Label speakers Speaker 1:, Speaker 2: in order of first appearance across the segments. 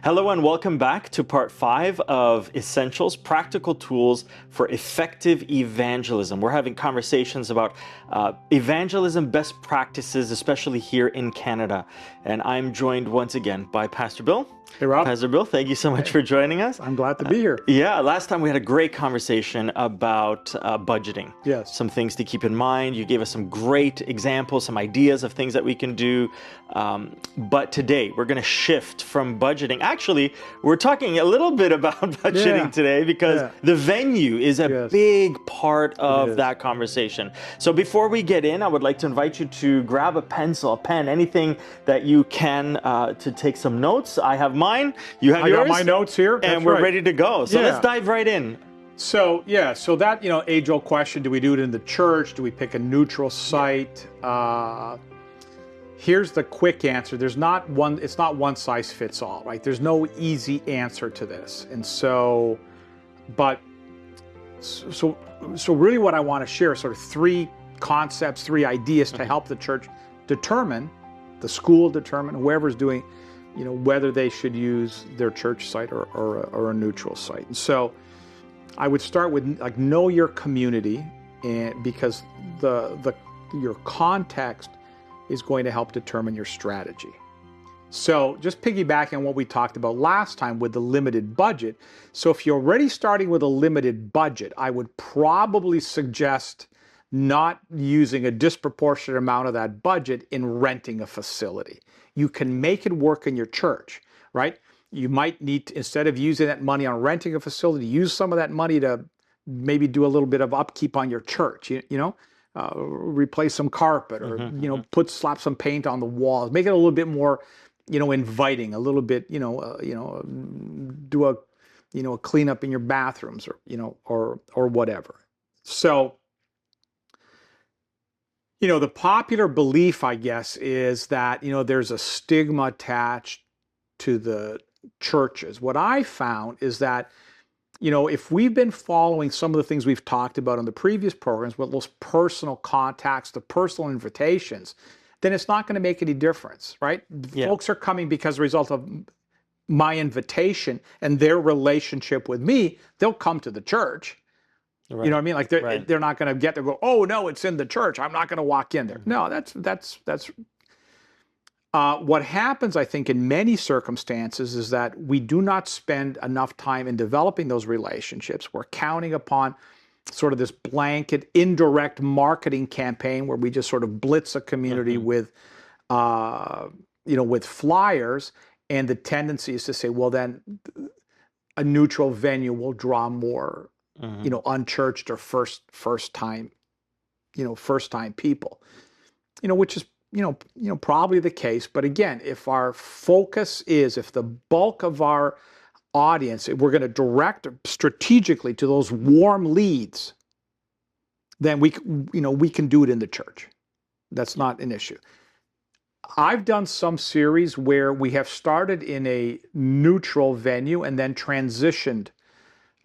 Speaker 1: Hello and welcome back to part 5 of Essentials, Practical Tools for Effective Evangelism. We're having conversations about evangelism best practices, especially here in Canada. And I'm joined once again by Pastor Bill.
Speaker 2: Hey, Rob.
Speaker 1: Pastor Bill, thank you so much for joining us.
Speaker 2: I'm glad to be here.
Speaker 1: Yeah, last time we had a great conversation about budgeting.
Speaker 2: Yes.
Speaker 1: Some things to keep in mind. You gave us some great examples, some ideas of things that we can do. But today we're going to shift from budgeting. Actually, we're talking a little bit about budgeting today because the venue is a big part of that conversation. So before we get in, I would like to invite you to grab a pencil, a pen, anything that you can to take some notes. I have mine, you have yours.
Speaker 2: I got my notes here.
Speaker 1: And we're ready to go. So let's dive right in.
Speaker 2: So that, age-old question, do we do it in the church? Do we pick a neutral site? Here's the quick answer. It's not one size fits all, right? There's no easy answer to this. And so really what I want to share is sort of 3 concepts, 3 ideas to help the church determine, the school determine, whoever's doing, whether they should use their church site or a neutral site. And so I would start with know your community, and because your context is going to help determine your strategy. So just piggybacking on what we talked about last time with the limited budget. So if you're already starting with a limited budget, I would probably suggest not using a disproportionate amount of that budget in renting a facility. You can make it work in your church, right? You might need to, instead of using that money on renting a facility, use some of that money to maybe do a little bit of upkeep on your church, replace some carpet or, slap some paint on the walls, make it a little bit more, inviting, a little bit, do a cleanup in your bathrooms or whatever. So, the popular belief, I guess, is that, there's a stigma attached to the churches. What I found is that, if we've been following some of the things we've talked about on the previous programs with those personal contacts, the personal invitations, then it's not going to make any difference, right? Yeah. Folks are coming because as a result of my invitation and their relationship with me, they'll come to the church. Right. You know what I mean? Like they're not going to get there and go, oh no, it's in the church, I'm not going to walk in there. No, that's what happens, I think, in many circumstances is that we do not spend enough time in developing those relationships. We're counting upon sort of this blanket indirect marketing campaign where we just sort of blitz a community with flyers, and the tendency is to say, well, then a neutral venue will draw more unchurched or first time people, which is, probably the case. But again, if our focus is, if the bulk of our audience, if we're going to direct strategically to those warm leads, then we can do it in the church. That's not an issue. I've done some series where we have started in a neutral venue and then transitioned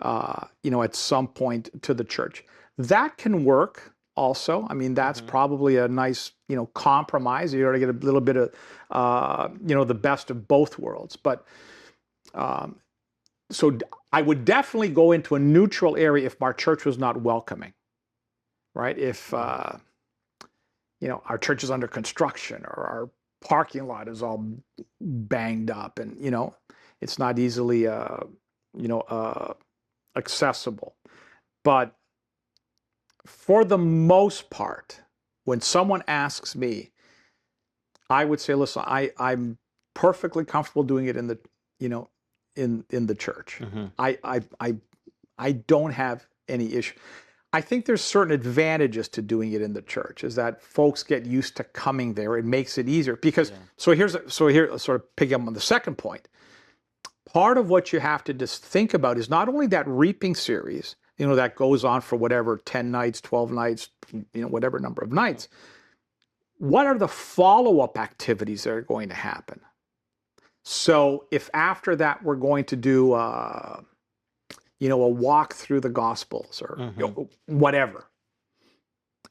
Speaker 2: at some point to the church. That can work also. I mean, that's probably a nice, compromise. You ought to get a little bit of, the best of both worlds. But so I would definitely go into a neutral area if our church was not welcoming, right? If, our church is under construction or our parking lot is all banged up and, it's not easily, accessible. But for the most part, when someone asks me, I would say, listen, I'm perfectly comfortable doing it in the, in the church. I don't have any issue. I think there's certain advantages to doing it in the church, is that folks get used to coming there. It makes it easier because, so here, sort of pick up on the second point. Part of what you have to just think about is not only that reaping series, that goes on for whatever, 10 nights, 12 nights, whatever number of nights. What are the follow-up activities that are going to happen? So if after that we're going to do, a walk through the Gospels or whatever,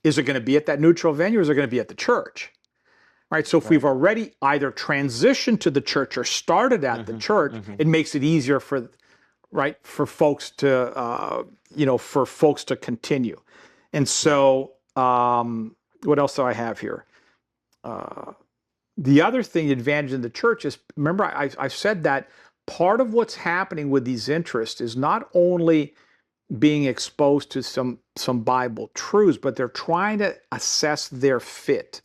Speaker 2: is it going to be at that neutral venue or is it going to be at the church? right? So if we've already either transitioned to the church or started at the church, it makes it easier for folks to for folks to continue. And so what else do I have here? The other thing, the advantage in the church is, remember, I've said that part of what's happening with these interests is not only being exposed to some Bible truths, but they're trying to assess their fit,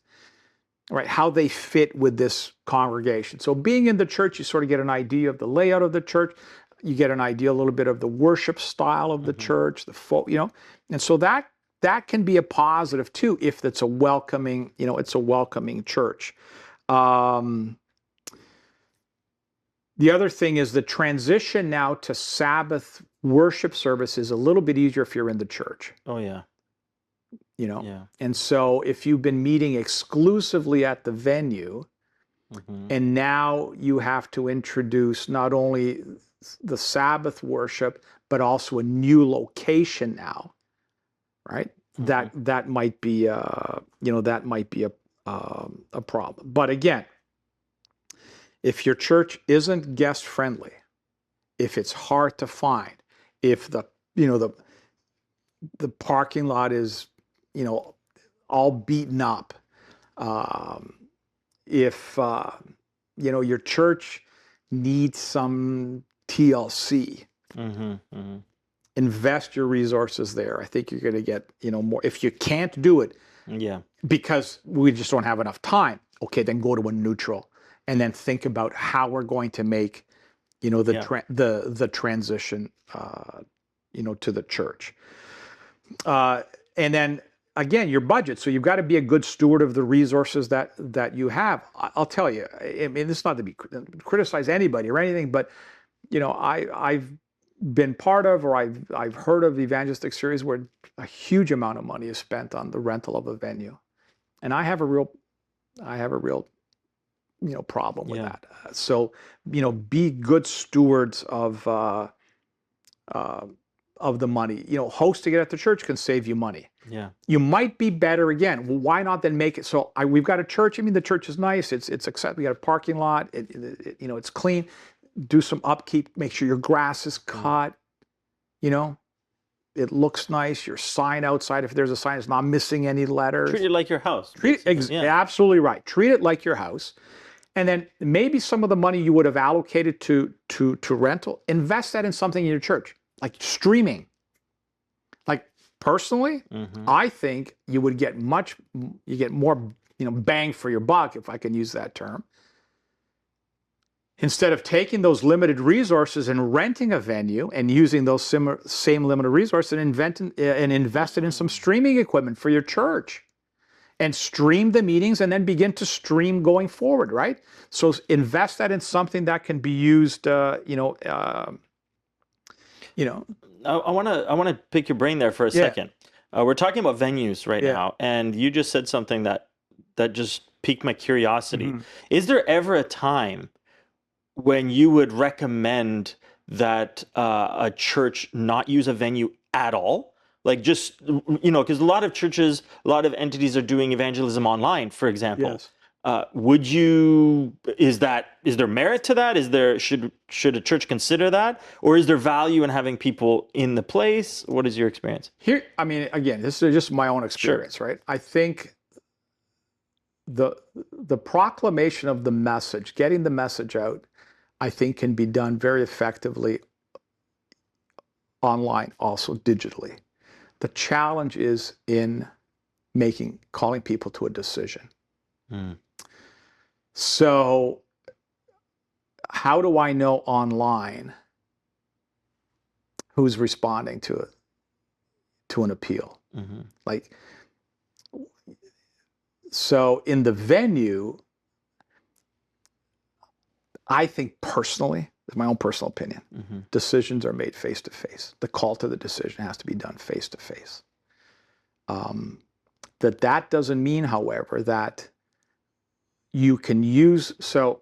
Speaker 2: right? How they fit with this congregation. So being in the church, you sort of get an idea of the layout of the church. You get an idea a little bit of the worship style of the church, and so that can be a positive too if it's a welcoming, it's a welcoming church. The other thing is the transition now to Sabbath worship service is a little bit easier if you're in the church.
Speaker 1: Oh yeah. Yeah.
Speaker 2: And so if you've been meeting exclusively at the venue, and now you have to introduce not only the Sabbath worship, but also a new location now, right? That might be a problem. But again, if your church isn't guest friendly, if it's hard to find, if the parking lot is all beaten up, if your church needs some TLC, invest your resources there. I think you're going to get more. If you can't do it, because we just don't have enough time, okay, then go to a neutral, and then think about how we're going to make the transition to the church. And then again, your budget. So you've got to be a good steward of the resources that you have. I'll tell you, I mean, this is not to criticize anybody or anything, but I've been part of, or I've heard of evangelistic series where a huge amount of money is spent on the rental of a venue, and I have a real problem with that. So be good stewards of the money. Hosting it at the church can save you money.
Speaker 1: Yeah.
Speaker 2: You might be better again. Well, why not then make it so we've got a church. I mean, the church is nice. It's accepted. We got a parking lot. It's clean. Do some upkeep. Make sure your grass is cut. It looks nice. Your sign outside, if there's a sign, it's not missing any letters.
Speaker 1: Treat it like your house.
Speaker 2: Absolutely right. Treat it like your house. And then maybe some of the money you would have allocated to rental, invest that in something in your church, like streaming. Like personally, I think you would get more, bang for your buck, if I can use that term. Instead of taking those limited resources and renting a venue and using those same limited resources and invested in some streaming equipment for your church. And stream the meetings and then begin to stream going forward, right? So invest that in something that can be used,
Speaker 1: I want to pick your brain there for a second. We're talking about venues right now, and you just said something that just piqued my curiosity. Is there ever a time when you would recommend that a church not use a venue at all? Like just, because a lot of churches, a lot of entities are doing evangelism online, for example.
Speaker 2: Yes.
Speaker 1: Is there merit to that? Should a church consider that? Or is there value in having people in the place? What is your experience?
Speaker 2: Here, I mean, again, this is just my own experience, right? I think the proclamation of the message, getting the message out, I think can be done very effectively online, also digitally. The challenge is in calling people to a decision. So how do I know online who's responding to an appeal? So in the venue, I think personally, it's my own personal opinion, decisions are made face to face. The call to the decision has to be done face to face. That doesn't mean, however, that you can use, so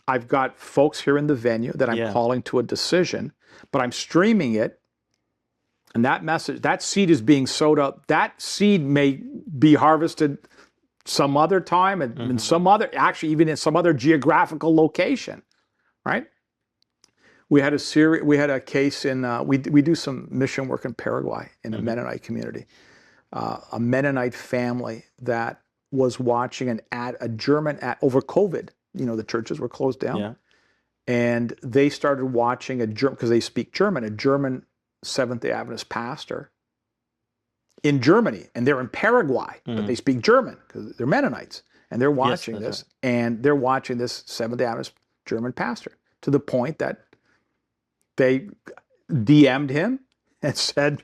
Speaker 2: I've got folks here in the venue that I'm calling to a decision, but I'm streaming it, and that seed is being sowed up. That seed may be harvested some other time and in some other, actually even in some other geographical location, right? We had a case in, we do some mission work in Paraguay in a Mennonite community. A Mennonite family that was watching a German ad over COVID. You know, the churches were closed down.
Speaker 1: Yeah.
Speaker 2: And they started watching because they speak German, a German Seventh-day Adventist pastor in Germany, and they're in Paraguay, but they speak German because they're Mennonites, and they're watching this, and they're watching this Seventh-day Adventist German pastor to the point that they DM'd him and said,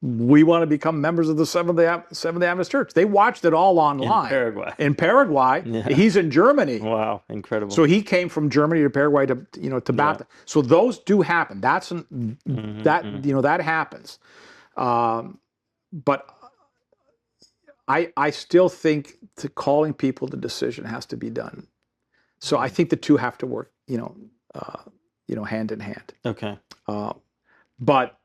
Speaker 2: "We want to become members of the Seventh-day Adventist Church." They watched it all online. In Paraguay. Yeah. He's in Germany.
Speaker 1: Wow, incredible.
Speaker 2: So he came from Germany to Paraguay to baptize. Yeah. So those do happen. That happens. But I still think calling people to decision has to be done. So I think the two have to work, hand in hand.
Speaker 1: Okay.
Speaker 2: But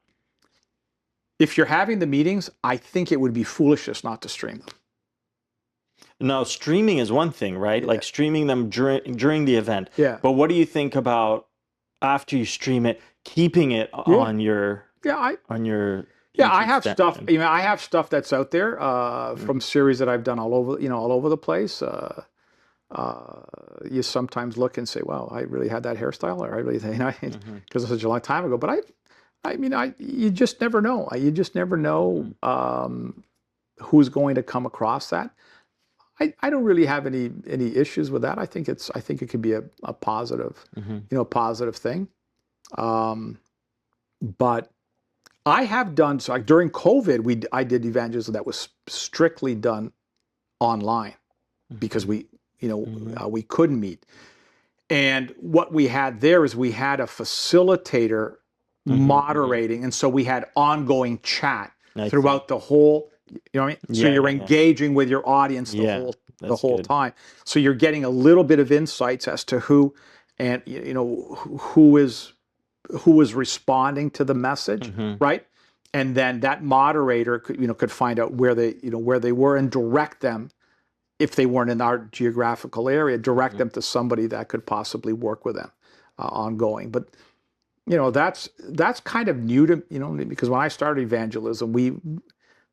Speaker 2: if you're having the meetings, I think it would be foolishness not to stream them.
Speaker 1: Now, streaming is one thing, right? Yeah. Like streaming them during the event.
Speaker 2: Yeah.
Speaker 1: But what do you think about after you stream it, keeping it on your
Speaker 2: I have stuff. I have stuff that's out there from series that I've done all over the place. You sometimes look and say, "Wow, I really had that hairstyle," or "I really," because it was such a long time ago. But you just never know. You just never know who's going to come across that. I don't really have any issues with that. I think it could be a positive, positive thing. But I have done so. Like during COVID, I did evangelism that was strictly done online because we couldn't meet. And what we had there is we had a facilitator moderating, and so we had ongoing chat throughout the whole. You know what I mean? So you're engaging with your audience the whole time. So you're getting a little bit of insights as to who is responding to the message, right? And then that moderator could find out where they were and direct them, if they weren't in our geographical area, direct them to somebody that could possibly work with them ongoing. But that's kind of new to because when I started evangelism,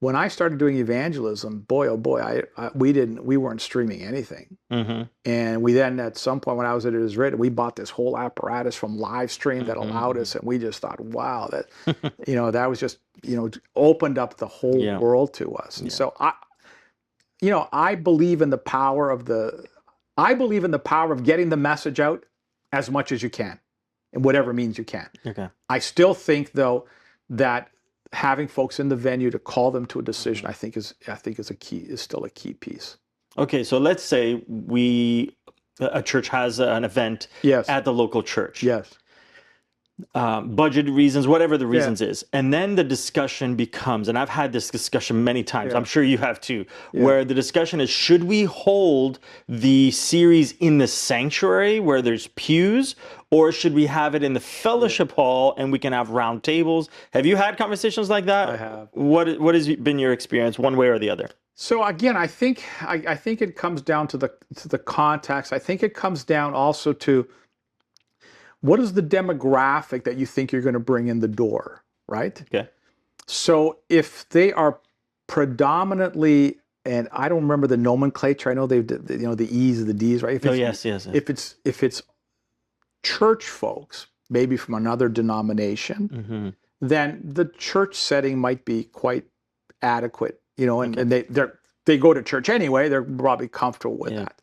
Speaker 2: when I started doing evangelism, boy, oh boy, we weren't streaming anything. And we then, at some point when I was at It Is Written, we bought this whole apparatus from Livestream that allowed us, and we just thought, wow, that, that was just, opened up the whole world to us. And so I believe in the power of getting the message out as much as you can, in whatever means you can.
Speaker 1: Okay.
Speaker 2: I still think, though, that having folks in the venue to call them to a decision, I think is still a key piece.
Speaker 1: Okay, so let's say a church has an event at the local church.
Speaker 2: Yes.
Speaker 1: Budget reasons, whatever the reasons is. And then the discussion becomes, and I've had this discussion many times, I'm sure you have too, where the discussion is, should we hold the series in the sanctuary where there's pews, or should we have it in the fellowship hall and we can have round tables? Have you had conversations like that?
Speaker 2: I have.
Speaker 1: What has been your experience, one way or the other?
Speaker 2: So again, I think it comes down to the context. I think it comes down also to, what is the demographic that you think you're going to bring in the door, right?
Speaker 1: Okay.
Speaker 2: So if they are predominantly, and I don't remember the nomenclature, I know they've, the E's, the D's, right?
Speaker 1: Yes.
Speaker 2: If it's church folks, maybe from another denomination, then the church setting might be quite adequate, and they go to church anyway, they're probably comfortable with that.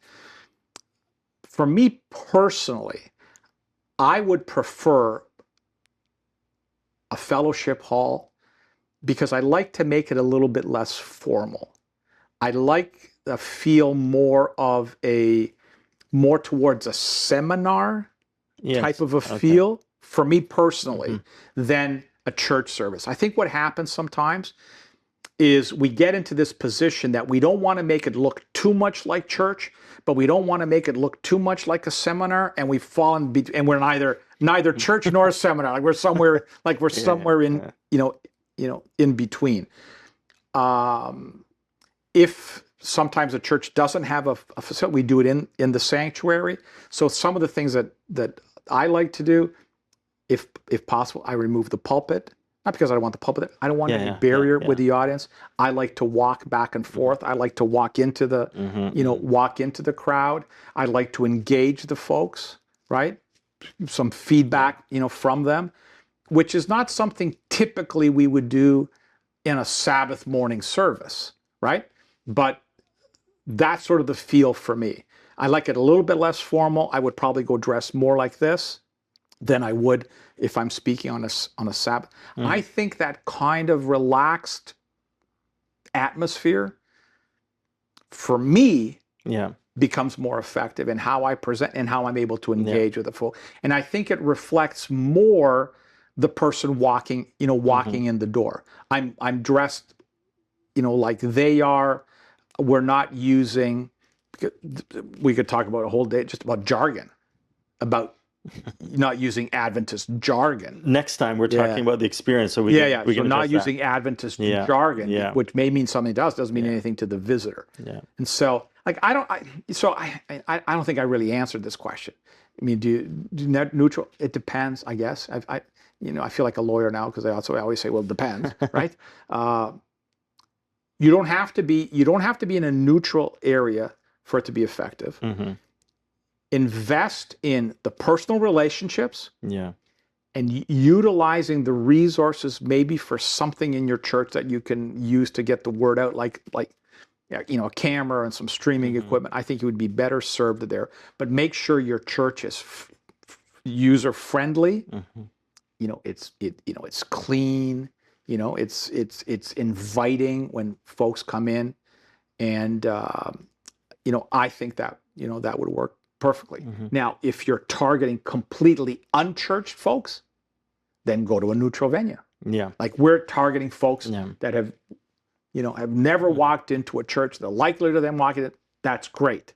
Speaker 2: For me personally, I would prefer a fellowship hall because I like to make it a little bit less formal. I like to feel more towards a seminar type of a feel for me personally than a church service. I think what happens sometimes is we get into this position that we don't want to make it look too much like church, but we don't want to make it look too much like a seminar, and we've fallen and we're neither church nor a seminar. Like we're somewhere in in between. If sometimes a church doesn't have a facility. We do it in the sanctuary. So some of the things that I like to do, if possible, I remove the pulpit. Not because I don't want the pulpit there. I don't want any barrier with the audience. I like to walk back and forth. I like to walk into the, walk into the crowd. I like to engage the folks, right? Some feedback, from them, which is not something typically we would do in a Sabbath morning service, right? But that's sort of the feel for me. I like it a little bit less formal. I would probably go dress more like this than I would if I'm speaking on a Sabbath. I think that kind of relaxed atmosphere, for me, becomes more effective in how I present and how I'm able to engage with the folk. And I think it reflects more the person walking in the door. I'm dressed, like they are. We're not using. We could talk about a whole day just about jargon, about not using Adventist jargon.
Speaker 1: Next time we're talking about the experience, so we
Speaker 2: so not using Adventist jargon, which may mean something to us, doesn't mean anything to the visitor. And so, like, I don't think I really answered this question. I mean, do net neutral? It depends, I guess. I feel like a lawyer now because I always say, well, it depends, right? You don't have to be in a neutral area for it to be effective. Invest in the personal relationships. And utilizing the resources maybe for something in your church that you can use to get the word out, like a camera and some streaming equipment. I think you would be better served there. But make sure your church is user friendly. It's clean. It's inviting when folks come in, and I think that that would work perfectly. Now, if you're targeting completely unchurched folks, then go to a neutral venue. Like we're targeting folks that have never walked into a church. The likelihood of them walking it, that's great.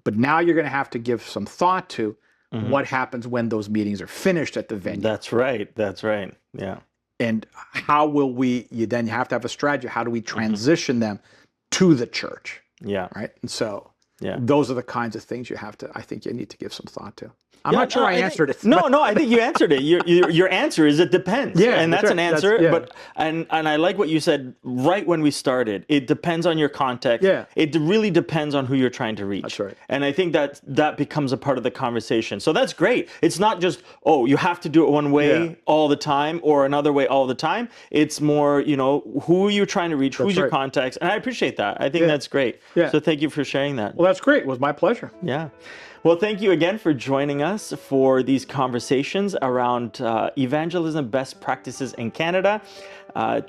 Speaker 2: But now you're going to have to give some thought to what happens when those meetings are finished at the venue.
Speaker 1: That's right. Yeah.
Speaker 2: And how will you then have to have a strategy. How do we transition them to the church? Right. And so those are the kinds of things I think you need to give some thought to. I'm not sure I answered it.
Speaker 1: No, I think you answered it. Your answer is it depends. And that's an answer. But and I like what you said right when we started. It depends on your context. It really depends on who you're trying to reach.
Speaker 2: That's right.
Speaker 1: And I think that becomes a part of the conversation. So that's great. It's not just, you have to do it one way all the time or another way all the time. It's more, who are you trying to reach? Who's your context? And I appreciate that. I think that's great. So thank you for sharing that.
Speaker 2: Well, that's great. It was my pleasure.
Speaker 1: Yeah. Well, thank you again for joining us for these conversations around evangelism best practices in Canada.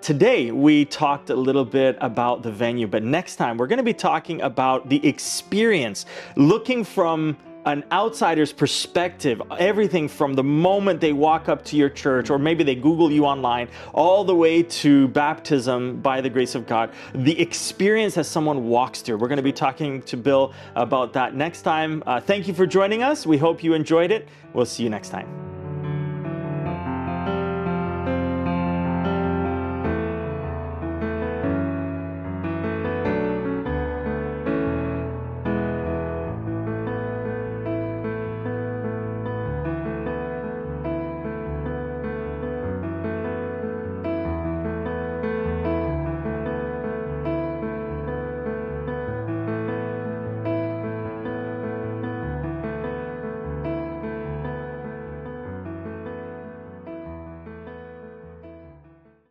Speaker 1: Today, we talked a little bit about the venue, but next time we're going to be talking about the experience, looking from an outsider's perspective, everything from the moment they walk up to your church, or maybe they Google you online, all the way to baptism by the grace of God, the experience as someone walks through. We're going to be talking to Bill about that next time. Thank you for joining us. We hope you enjoyed it. We'll see you next time.